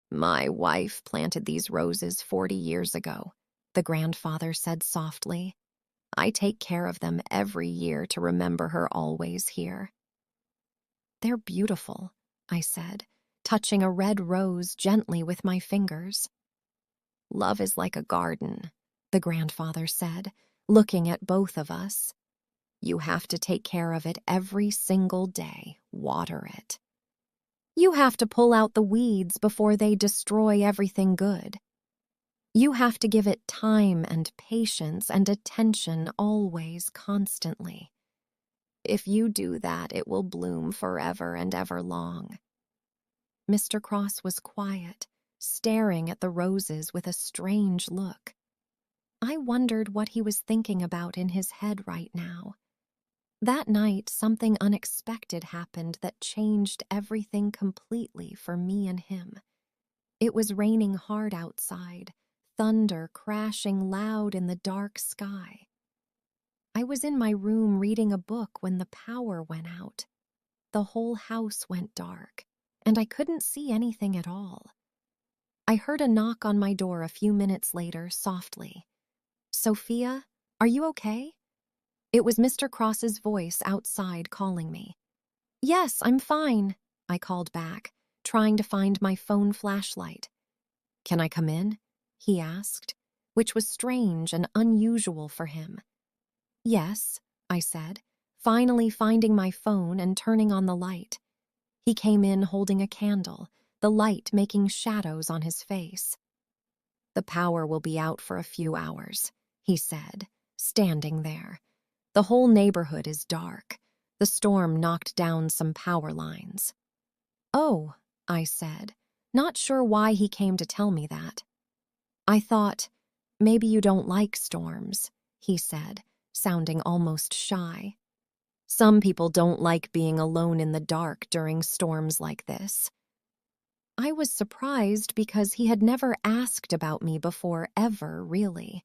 My wife planted these roses 40 years ago, the grandfather said softly. I take care of them every year to remember her always here. They're beautiful, I said, touching a red rose gently with my fingers. Love is like a garden, the grandfather said, looking at both of us. You have to take care of it every single day, water it. You have to pull out the weeds before they destroy everything good. You have to give it time and patience and attention always, constantly. If you do that, it will bloom forever and ever long. Mr. Cross was quiet, staring at the roses with a strange look. I wondered what he was thinking about in his head right now. That night, something unexpected happened that changed everything completely for me and him. It was raining hard outside, thunder crashing loud in the dark sky. I was in my room reading a book when the power went out. The whole house went dark, and I couldn't see anything at all. I heard a knock on my door a few minutes later, softly. "Sophia, are you okay?" It was Mr. Cross's voice outside calling me. "Yes, I'm fine," I called back, trying to find my phone flashlight. "Can I come in?" he asked, which was strange and unusual for him. "Yes," I said, finally finding my phone and turning on the light. He came in holding a candle, the light making shadows on his face. "The power will be out for a few hours," he said, standing there. "The whole neighborhood is dark. The storm knocked down some power lines." "Oh," I said, not sure why he came to tell me that. "I thought, maybe you don't like storms," he said, sounding almost shy. "Some people don't like being alone in the dark during storms like this." I was surprised because he had never asked about me before, ever, really.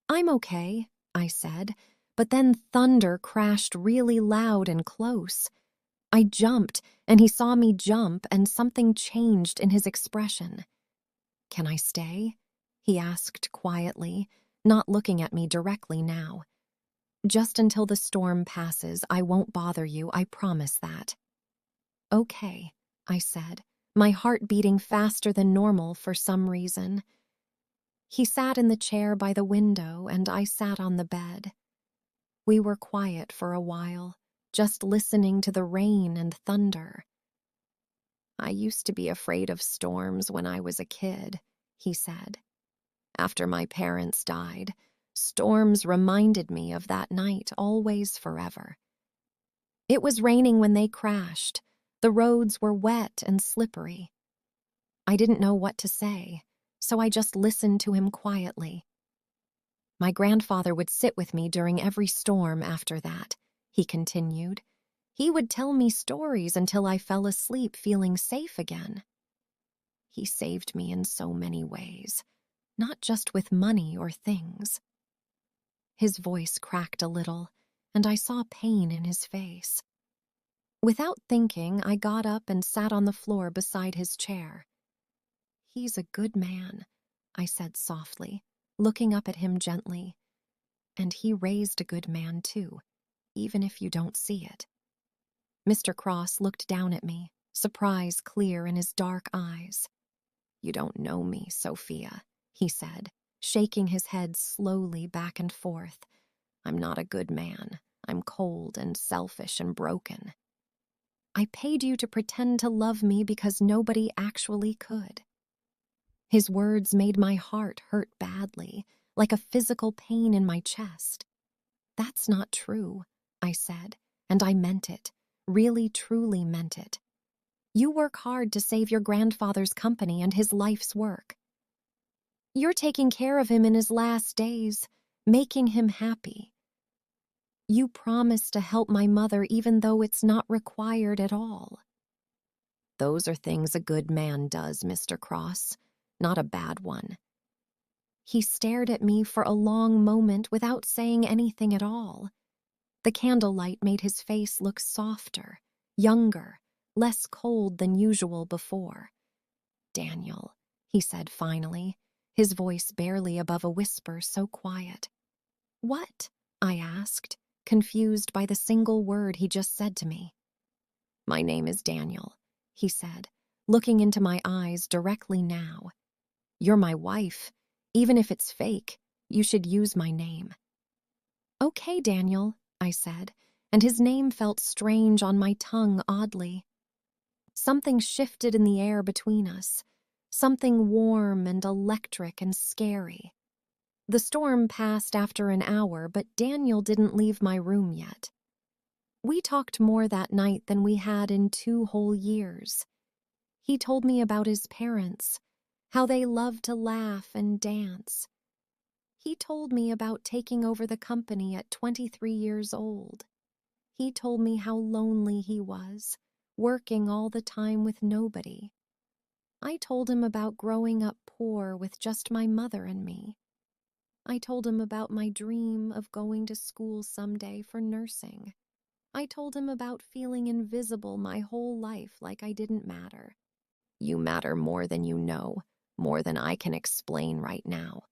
"I'm okay," I said, but then thunder crashed really loud and close. I jumped, and he saw me jump, and something changed in his expression. "Can I stay?" he asked quietly, not looking at me directly now. "Just until the storm passes, I won't bother you, I promise that." "Okay," I said, my heart beating faster than normal for some reason. He sat in the chair by the window, and I sat on the bed. We were quiet for a while, just listening to the rain and thunder. "I used to be afraid of storms when I was a kid," he said. "After my parents died, storms reminded me of that night always forever. It was raining when they crashed. The roads were wet and slippery. I didn't know what to say, so I just listened to him quietly. My grandfather would sit with me during every storm after that," he continued. "He would tell me stories until I fell asleep feeling safe again. He saved me in so many ways, not just with money or things." His voice cracked a little, and I saw pain in his face. Without thinking, I got up and sat on the floor beside his chair. "He's a good man," I said softly, looking up at him gently. "And he raised a good man too, even if you don't see it." Mr. Cross looked down at me, surprise clear in his dark eyes. "You don't know me, Sophia," he said, shaking his head slowly back and forth. "I'm not a good man. I'm cold and selfish and broken. I paid you to pretend to love me because nobody actually could." His words made my heart hurt badly, like a physical pain in my chest. "That's not true," I said, and I meant it, really truly meant it. "You work hard to save your grandfather's company and his life's work. You're taking care of him in his last days, making him happy. You promised to help my mother even though it's not required at all. Those are things a good man does, Mr. Cross, not a bad one." He stared at me for a long moment without saying anything at all. The candlelight made his face look softer, younger, less cold than usual before. Daniel, he said finally, his voice barely above a whisper, so quiet. What? I asked, confused by the single word he just said to me. My name is Daniel, he said, looking into my eyes directly now. You're my wife. Even if it's fake, you should use my name. Okay, Daniel, I said, and his name felt strange on my tongue oddly. Something shifted in the air between us, something warm and electric and scary. The storm passed after an hour, but Daniel didn't leave my room yet. We talked more that night than we had in 2 whole years. He told me about his parents, how they loved to laugh and dance. He told me about taking over the company at 23 years old. He told me how lonely he was, working all the time with nobody. I told him about growing up poor with just my mother and me. I told him about my dream of going to school someday for nursing. I told him about feeling invisible my whole life, like I didn't matter. You matter more than you know, more than I can explain right now.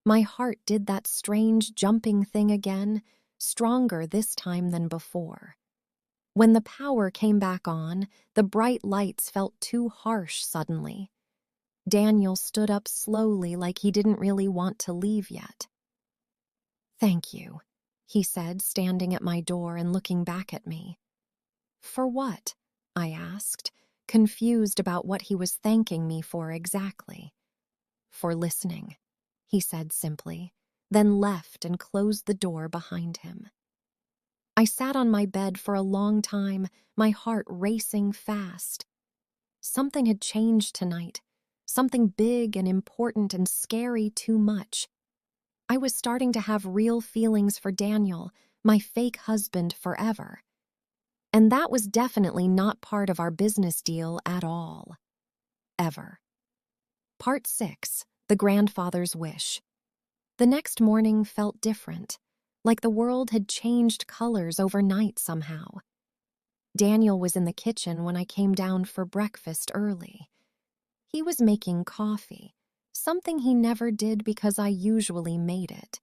My heart did that strange jumping thing again, stronger this time than before. When the power came back on, the bright lights felt too harsh suddenly. Daniel stood up slowly, like he didn't really want to leave yet. Thank you, he said, standing at my door and looking back at me. For what? I asked, confused about what he was thanking me for exactly. For listening, he said simply, then left and closed the door behind him. I sat on my bed for a long time, my heart racing fast. Something had changed tonight, something big and important and scary too much. I was starting to have real feelings for Daniel, my fake husband forever. And that was definitely not part of our business deal at all. Ever. Part 6, The Grandfather's Wish. The next morning felt different, like the world had changed colors overnight somehow. Daniel was in the kitchen when I came down for breakfast early. He was making coffee, something he never did because I usually made it.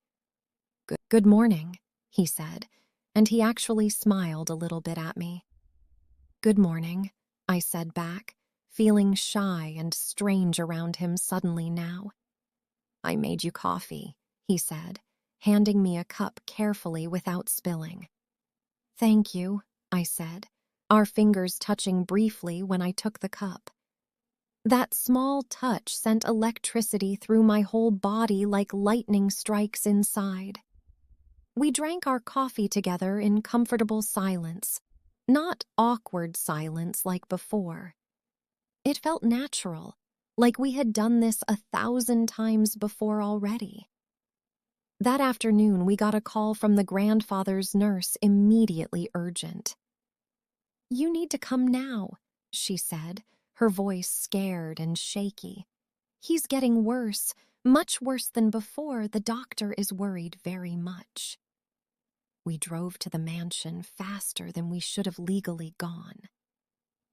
Good morning, he said, and he actually smiled a little bit at me. Good morning, I said back, feeling shy and strange around him suddenly now. I made you coffee, he said, handing me a cup carefully without spilling. Thank you, I said, our fingers touching briefly when I took the cup. That small touch sent electricity through my whole body like lightning strikes inside. We drank our coffee together in comfortable silence, not awkward silence like before. It felt natural, like we had done this 1,000 times before already. That afternoon, we got a call from the grandfather's nurse, immediately urgent. You need to come now, she said, her voice scared and shaky. He's getting worse, much worse than before. The doctor is worried very much. We drove to the mansion faster than we should have legally gone.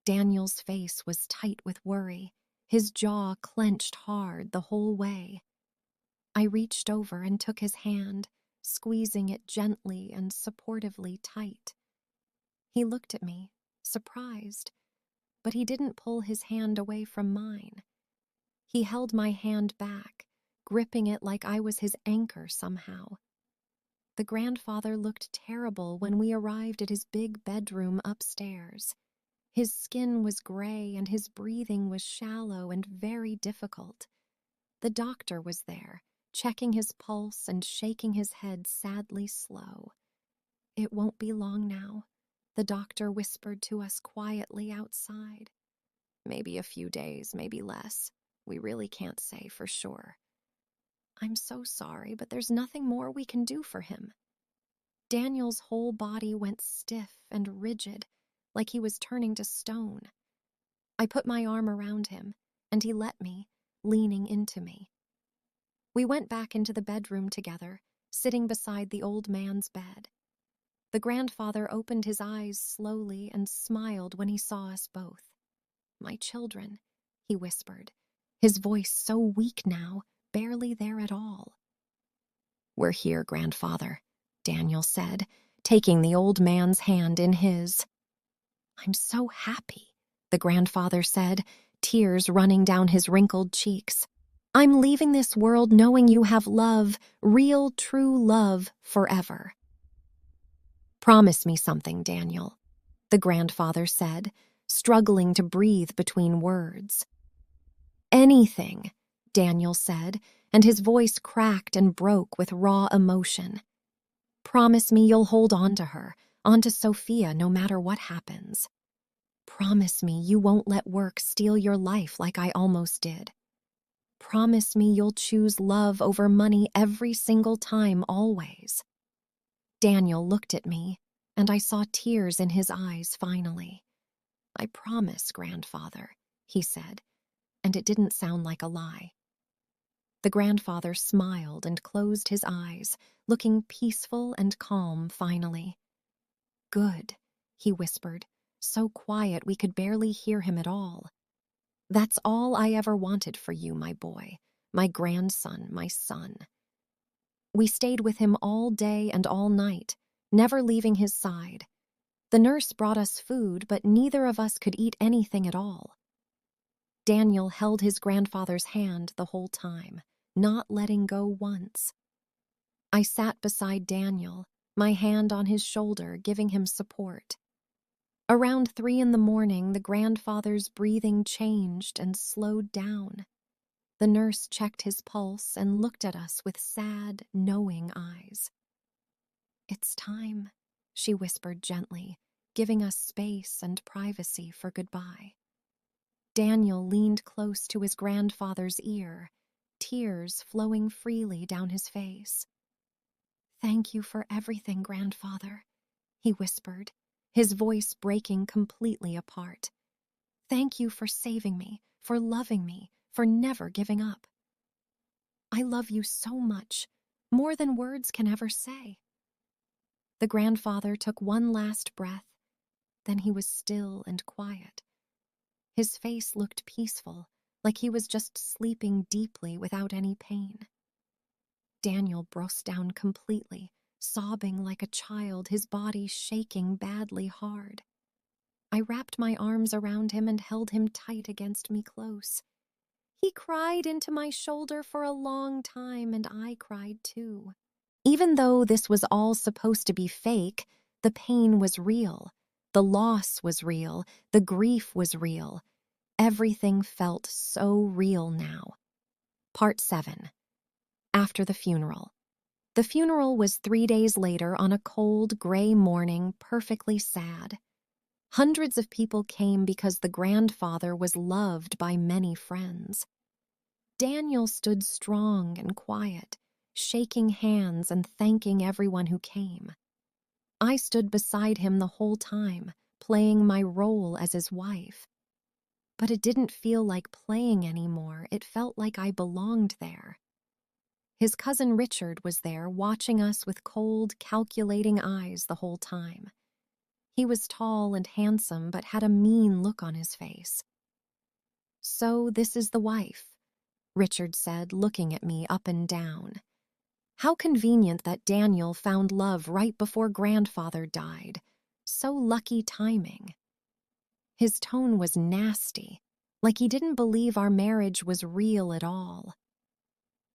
Daniel's face was tight with worry, his jaw clenched hard the whole way. I reached over and took his hand, squeezing it gently and supportively tight. He looked at me, surprised, but he didn't pull his hand away from mine. He held my hand back, gripping it like I was his anchor somehow. The grandfather looked terrible when we arrived at his big bedroom upstairs. His skin was gray and his breathing was shallow and very difficult. The doctor was there, checking his pulse and shaking his head sadly slow. It won't be long now, the doctor whispered to us quietly outside. Maybe a few days, maybe less. We really can't say for sure. I'm so sorry, but there's nothing more we can do for him. Daniel's whole body went stiff and rigid, like he was turning to stone. I put my arm around him, and he let me, leaning into me. We went back into the bedroom together, sitting beside the old man's bed. The grandfather opened his eyes slowly and smiled when he saw us both. My children, he whispered, his voice so weak now, barely there at all. "We're here, grandfather," Daniel said, taking the old man's hand in his. "I'm so happy," the grandfather said, tears running down his wrinkled cheeks. "I'm leaving this world knowing you have love, real, true love, forever." "Promise me something, Daniel," the grandfather said, struggling to breathe between words. "Anything," Daniel said, and his voice cracked and broke with raw emotion. "Promise me you'll hold on to her, on to Sofia, no matter what happens. Promise me you won't let work steal your life like I almost did. Promise me you'll choose love over money every single time, always." Daniel looked at me, and I saw tears in his eyes finally. "I promise, grandfather," he said, and it didn't sound like a lie. The grandfather smiled and closed his eyes, looking peaceful and calm finally. "Good," he whispered, so quiet we could barely hear him at all. "That's all I ever wanted for you, my boy, my grandson, my son." We stayed with him all day and all night, never leaving his side. The nurse brought us food, but neither of us could eat anything at all. Daniel held his grandfather's hand the whole time, not letting go once. I sat beside Daniel, my hand on his shoulder, giving him support. Around 3 in the morning, the grandfather's breathing changed and slowed down. The nurse checked his pulse and looked at us with sad, knowing eyes. "It's time," she whispered gently, giving us space and privacy for goodbye. Daniel leaned close to his grandfather's ear, tears flowing freely down his face. "Thank you for everything, grandfather," he whispered, his voice breaking completely apart. "Thank you for saving me, for loving me, for never giving up. I love you so much, more than words can ever say." The grandfather took one last breath, then he was still and quiet. His face looked peaceful, like he was just sleeping deeply without any pain. Daniel broke down completely, sobbing like a child, his body shaking badly hard. I wrapped my arms around him and held him tight against me close. He cried into my shoulder for a long time, and I cried too. Even though this was all supposed to be fake, the pain was real. The loss was real. The grief was real. Everything felt so real now. Part 7. After the funeral. The funeral was 3 days later on a cold, gray morning, perfectly sad. Hundreds of people came because the grandfather was loved by many friends. Daniel stood strong and quiet, shaking hands and thanking everyone who came. I stood beside him the whole time, playing my role as his wife. But it didn't feel like playing anymore. It felt like I belonged there. His cousin Richard was there, watching us with cold, calculating eyes the whole time. He was tall and handsome, but had a mean look on his face. "So this is the wife," Richard said, looking at me up and down. How convenient that Daniel found love right before grandfather died. So lucky timing. His tone was nasty, like he didn't believe our marriage was real at all.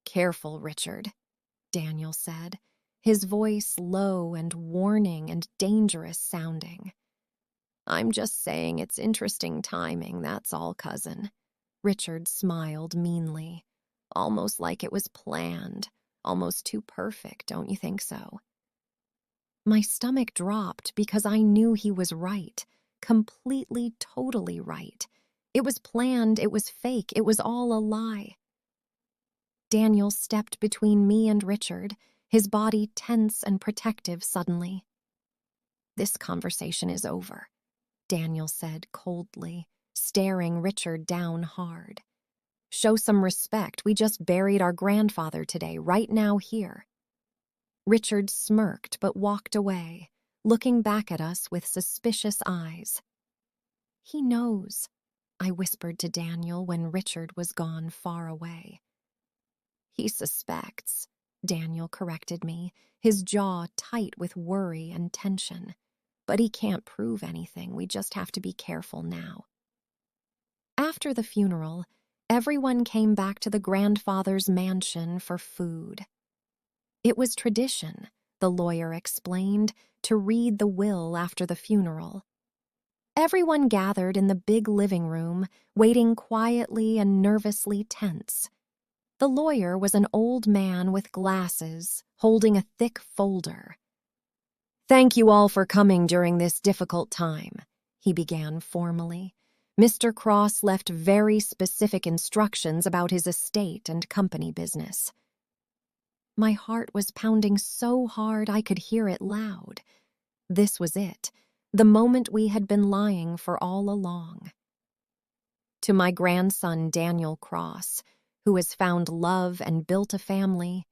"Careful, Richard," Daniel said, his voice low and warning and dangerous sounding. "I'm just saying it's interesting timing, that's all, cousin." Richard smiled meanly, almost like it was planned, almost too perfect, don't you think so? My stomach dropped because I knew he was right, completely, totally right. It was planned, it was fake, it was all a lie. Daniel stepped between me and Richard, his body tense and protective suddenly. "This conversation is over," Daniel said coldly, staring Richard down hard. "Show some respect. We just buried our grandfather today, right now here." Richard smirked but walked away, looking back at us with suspicious eyes. "He knows," I whispered to Daniel when Richard was gone far away. He suspects, Daniel corrected me, his jaw tight with worry and tension. But he can't prove anything, we just have to be careful now. After the funeral, everyone came back to the grandfather's mansion for food. It was tradition, the lawyer explained, to read the will after the funeral. Everyone gathered in the big living room, waiting quietly and nervously tense. The lawyer was an old man with glasses, holding a thick folder. "Thank you all for coming during this difficult time," he began formally. "Mr. Cross left very specific instructions about his estate and company business." My heart was pounding so hard I could hear it loud. This was it, the moment we had been lying for all along. "To my grandson Daniel Cross, who has found love and built a family,"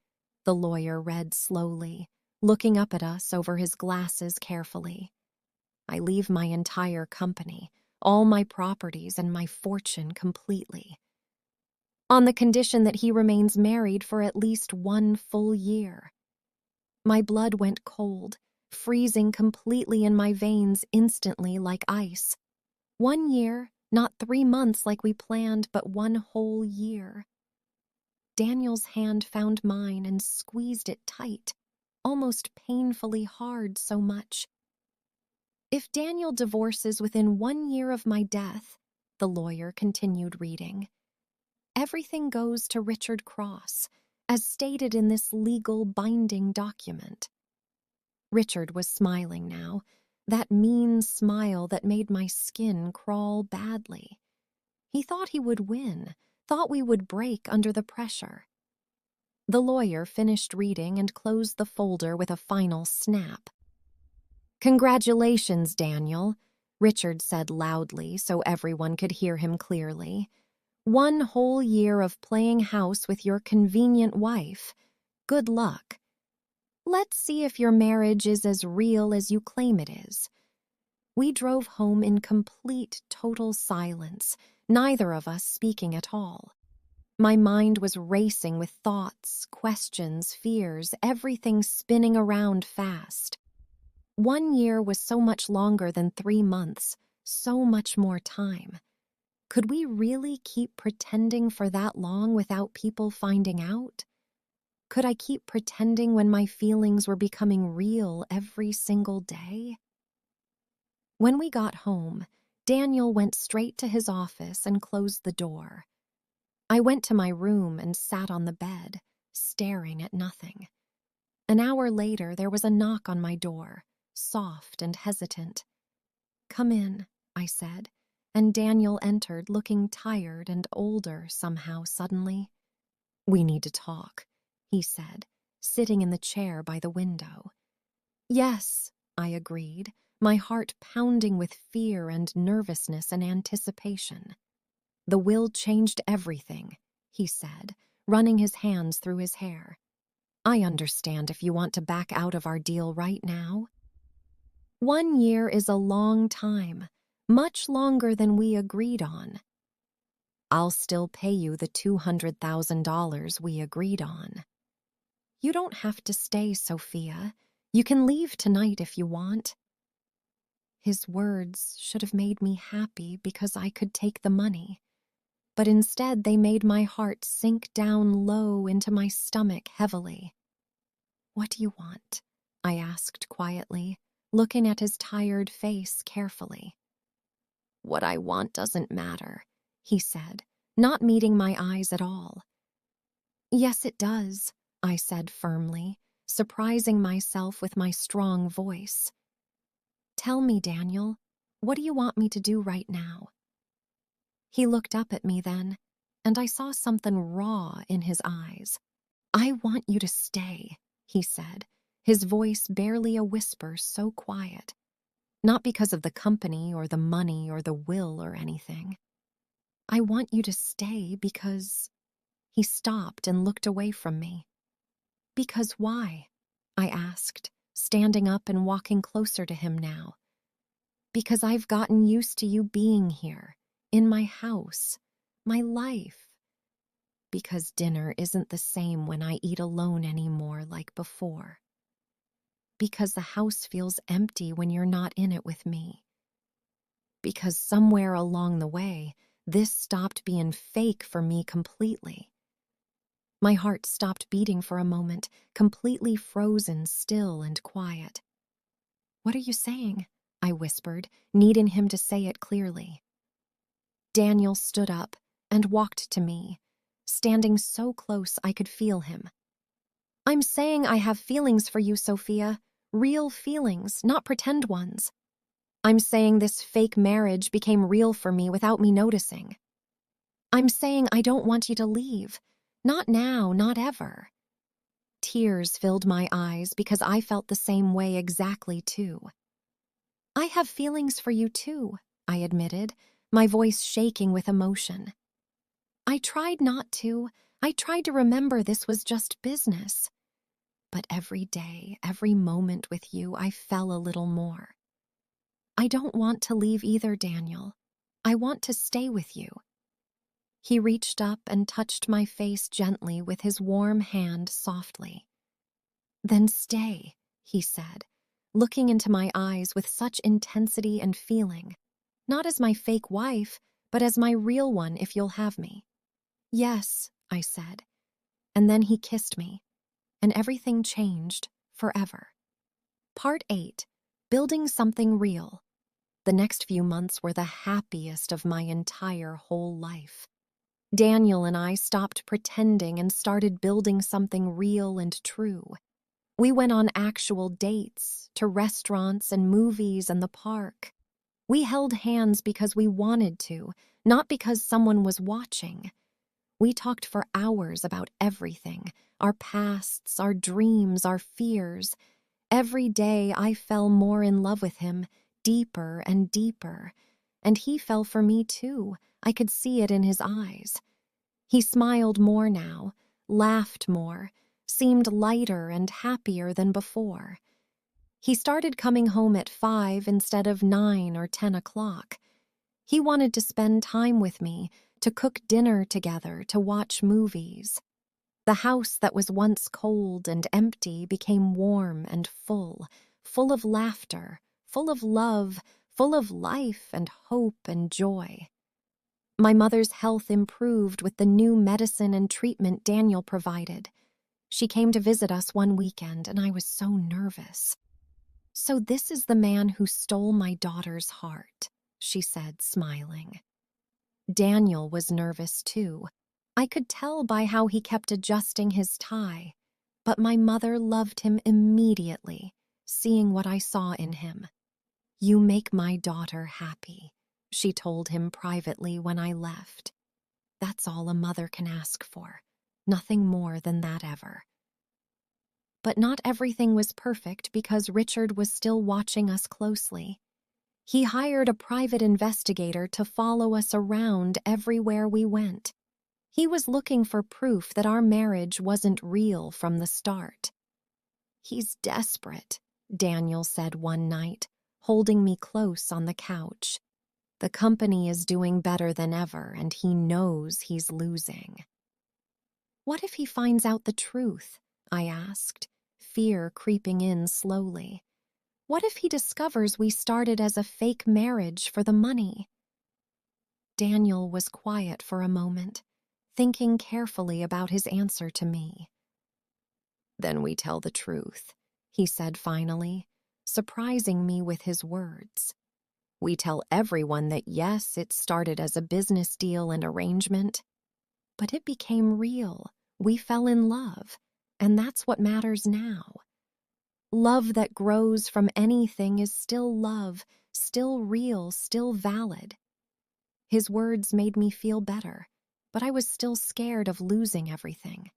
the lawyer read slowly, looking up at us over his glasses carefully. "I leave my entire company, all my properties and my fortune completely, on the condition that he remains married for at least 1 full year." My blood went cold, freezing completely in my veins instantly like ice. 1 year, not 3 months like we planned, but 1 whole year. Daniel's hand found mine and squeezed it tight, almost painfully hard so much. "If Daniel divorces within 1 year of my death," the lawyer continued reading, "everything goes to Richard Cross, as stated in this legal binding document." Richard was smiling now, that mean smile that made my skin crawl badly. He thought he would win, thought we would break under the pressure. The lawyer finished reading and closed the folder with a final snap. "Congratulations, Daniel," Richard said loudly so everyone could hear him clearly. 1 whole year of playing house with your convenient wife. Good luck. Let's see if your marriage is as real as you claim it is." We drove home in complete, total silence, neither of us speaking at all. My mind was racing with thoughts, questions, fears, everything spinning around fast. 1 year was so much longer than 3 months, so much more time. Could we really keep pretending for that long without people finding out? Could I keep pretending when my feelings were becoming real every single day? When we got home, Daniel went straight to his office and closed the door. I went to my room and sat on the bed, staring at nothing. An hour later, there was a knock on my door, soft and hesitant. "Come in," I said, and Daniel entered looking tired and older somehow suddenly. "We need to talk," he said, sitting in the chair by the window. "Yes," I agreed, my heart pounding with fear and nervousness and anticipation. "The will changed everything," he said, running his hands through his hair. "I understand if you want to back out of our deal right now. 1 year is a long time, much longer than we agreed on. I'll still pay you the $200,000 we agreed on." "You don't have to stay, Sofia. You can leave tonight if you want." His words should have made me happy because I could take the money. But instead they made my heart sink down low into my stomach heavily. "What do you want?" I asked quietly, looking at his tired face carefully. "What I want doesn't matter," he said, not meeting my eyes at all. "Yes, it does," I said firmly, surprising myself with my strong voice. "Tell me, Daniel, what do you want me to do right now?" He looked up at me then, and I saw something raw in his eyes. "I want you to stay," he said, his voice barely a whisper, so quiet. "Not because of the company or the money or the will or anything. I want you to stay because—" He stopped and looked away from me. "Because why?" I asked, standing up and walking closer to him now. "Because I've gotten used to you being here, in my house, my life. Because dinner isn't the same when I eat alone anymore like before. Because the house feels empty when you're not in it with me. Because somewhere along the way, this stopped being fake for me completely. My heart stopped beating for a moment, completely frozen, still and quiet. "What are you saying?" I whispered, needing him to say it clearly. Daniel stood up and walked to me, standing so close I could feel him. "I'm saying I have feelings for you, Sofia. Real feelings, not pretend ones. I'm saying this fake marriage became real for me without me noticing. I'm saying I don't want you to leave. Not now, not ever." Tears filled my eyes because I felt the same way exactly too. "I have feelings for you too," I admitted, my voice shaking with emotion. "I tried not to. I tried to remember this was just business. But every day, every moment with you, I fell a little more. I don't want to leave either, Daniel. I want to stay with you." He reached up and touched my face gently with his warm hand softly. "Then stay," he said, looking into my eyes with such intensity and feeling, "not as my fake wife, but as my real one if you'll have me." "Yes," I said, and then he kissed me, and everything changed forever. Part 8. Building Something Real. The next few months were the happiest of my entire whole life. Daniel and I stopped pretending and started building something real and true. We went on actual dates, to restaurants and movies and the park. We held hands because we wanted to, not because someone was watching. We talked for hours about everything, our pasts, our dreams, our fears. Every day I fell more in love with him, deeper and deeper. And he fell for me too. I could see it in his eyes. He smiled more now, laughed more, seemed lighter and happier than before. He started coming home at 5 instead of 9 or 10 o'clock. He wanted to spend time with me, to cook dinner together, to watch movies. The house that was once cold and empty became warm and full of laughter, full of love, full of life and hope and joy. My mother's health improved with the new medicine and treatment Daniel provided. She came to visit us one weekend, and I was so nervous. "So this is the man who stole my daughter's heart," she said, smiling. Daniel was nervous too. I could tell by how he kept adjusting his tie, but my mother loved him immediately, seeing what I saw in him. "You make my daughter happy," she told him privately when I left. "That's all a mother can ask for, nothing more than that ever." But not everything was perfect because Richard was still watching us closely. He hired a private investigator to follow us around everywhere we went. He was looking for proof that our marriage wasn't real from the start. "He's desperate," Daniel said one night, holding me close on the couch. "The company is doing better than ever, and he knows he's losing." "What if he finds out the truth?" I asked, fear creeping in slowly. "What if he discovers we started as a fake marriage for the money?" Daniel was quiet for a moment, thinking carefully about his answer to me. "Then we tell the truth," he said finally, surprising me with his words. "We tell everyone that yes, it started as a business deal and arrangement, but it became real. We fell in love, and that's what matters now. Love that grows from anything is still love, still real, still valid." His words made me feel better, but I was still scared of losing everything.